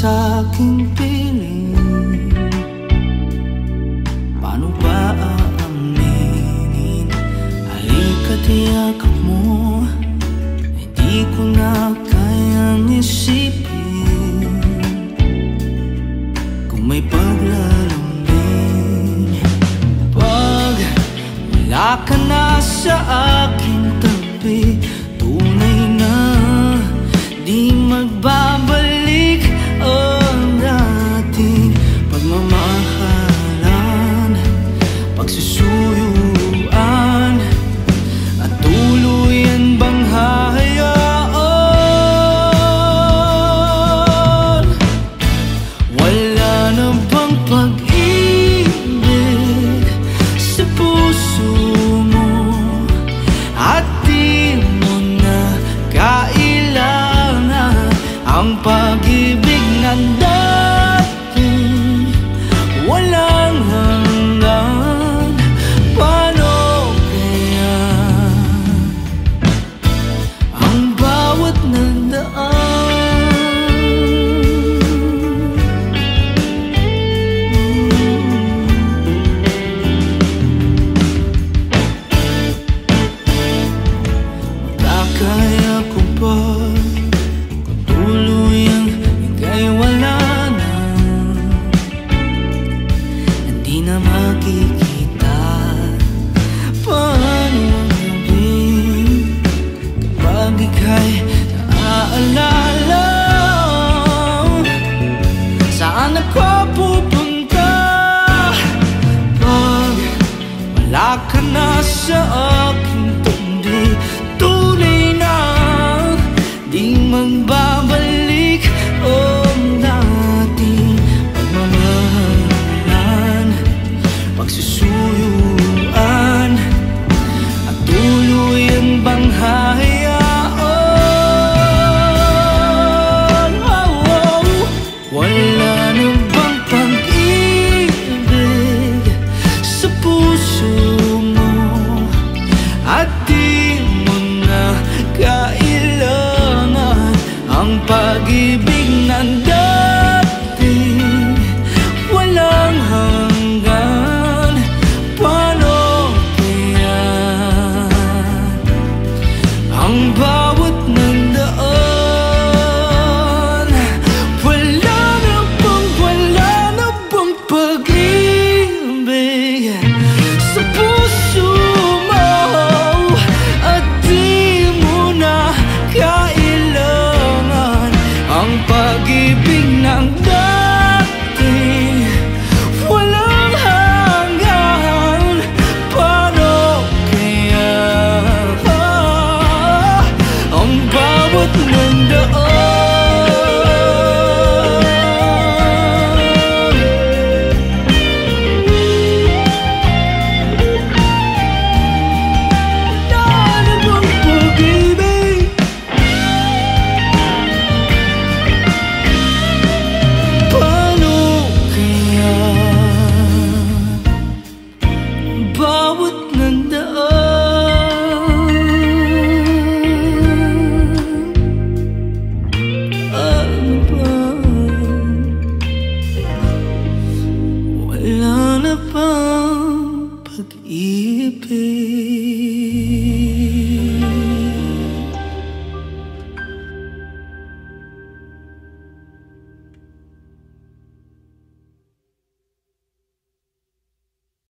Aking piling, paano ba aaminin? Halika't iyakap mo, ay di ko na kayang isipin. Kung may paglalambing, pag wala ka na sa aking tabi, tunay na di magbabalik ang dating pagmamahalan, pagsusuyuan, at tuluyan bang hayaan? Wala na bang pag-ibig sa puso mo, at di mo na kailangan ang pag-ibig dati walang hanggan. Paano kaya ang bawat nandaan? Magkakaya ko ba kung tuluyang wala na, hindi na makikita? Paano ang gabi kapag ika'y naaalala? Saan ako pupunta pag wala ka na sa aking tabi? Tunay na di magbabalik ang dating pagmamahalan, pagsusuyuan, at tuluyan bang hayaan? Wala na bang pag-ibig sa puso mo, at di mo na kailangan ang pag-ibig ng dati walang hanggan? Paano kaya ang bawat nandaan? Wala na bang pag-ibig sa puso mo, at di mo na kailangan ang pag-ibig ng dati walang hanggan? Paano kaya ang bawat nandaan? Wala na bang pag-ibig?